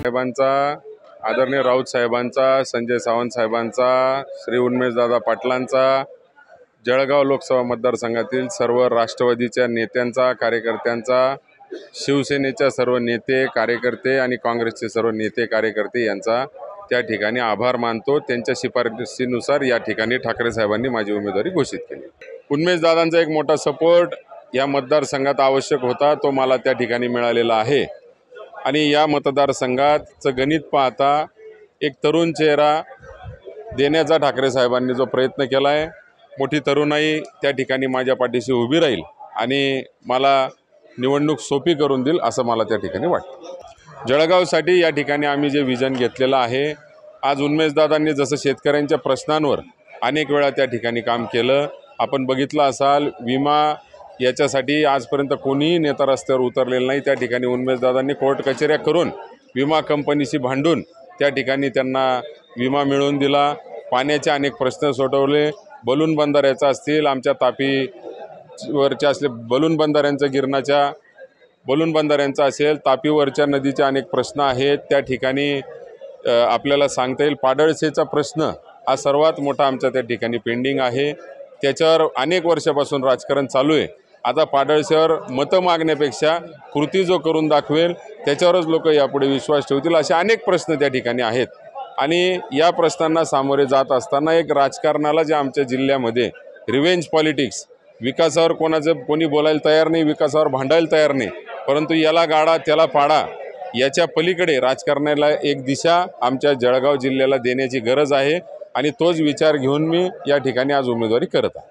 साहेबांचा, आदरणीय राऊत साहेबांचा, संजय सावंत साहेबांचा, श्री उन्मेषदादा पाटलांचा, जळगाव लोकसभा मतदारसंघातील सर्व राष्ट्रवादीच्या नेत्यांचा, कार्यकर्त्यांचा, शिवसेनेच्या सर्व नेते कार्यकर्ते आणि काँग्रेसचे सर्व नेते कार्यकर्ते यांचा त्या ठिकाणी आभार मानतो। त्यांच्या शिफारशीनुसार या ठिकाणी ठाकरे साहेबांनी माझी उमेदवारी घोषित केली। उन्मेषदादांचा एक मोठा सपोर्ट या मतदारसंघात आवश्यक होता, तो मला त्या ठिकाणी मिळालेला आहे। आणि या मतदारसंघाचं गणित पाहता एक तरुण चेहरा देण्याचा ठाकरे साहेबांनी जो प्रयत्न केला आहे, मोठी तरुणाई त्या ठिकाणी माझ्या पाठीशी उभी राहील आणि मला निवडणूक सोपी करून देईल असं मला त्या ठिकाणी वाटतं। जळगावसाठी या ठिकाणी आम्ही जे विजन घेतलेलं आहे, आज उन्मेषदादांनी जसं शेतकऱ्यांच्या प्रश्नांवर अनेक वेळा त्या ठिकाणी काम केलं, आपण बघितलं असाल, विमा याच्यासाठी आजपर्यंत कोणीही नेता रस्त्यावर उतरलेलं नाही। त्या ठिकाणी उन्मेषदादांनी कोर्ट कचेऱ्या करून विमा कंपनीशी भांडून त्या ठिकाणी त्यांना विमा मिळवून दिला। पाण्याचे अनेक प्रश्न सोडवले, बलून बंधाऱ्याचा असतील, आमच्या तापीवरच्या असले बलून बंधाऱ्यांचं गिरणाच्या बलून बंधाऱ्यांचा असेल, तापीवरच्या नदीचे अनेक प्रश्न आहेत त्या ठिकाणी आपल्याला सांगता येईल। पाडळसेचा प्रश्न हा सर्वात मोठा आमच्या त्या ठिकाणी पेंडिंग आहे, त्याच्यावर अनेक वर्षापासून राजकारण चालू आहे। आता पाडळसेवर मतं मागण्यापेक्षा कृती जो करून दाखवेल त्याच्यावरच लोक यापुढे विश्वास ठेवतील, असे अनेक प्रश्न त्या ठिकाणी आहेत। आणि या प्रश्नांना सामोरे जात असताना एक राजकारणाला जे आमच्या जिल्ह्यामध्ये रिव्हेंज पॉलिटिक्स, विकासावर कोणी बोलायला तयार नाही, विकासावर भांडायला तयार नाही, परंतु याला गाडा त्याला पाडा याच्या पलीकडे राजकारणाला एक दिशा आमच्या जळगाव जिल्ह्याला देण्याची गरज आहे आणि तोच विचार घेऊन मी या ठिकाणी आज उमेदवारी करत आहे।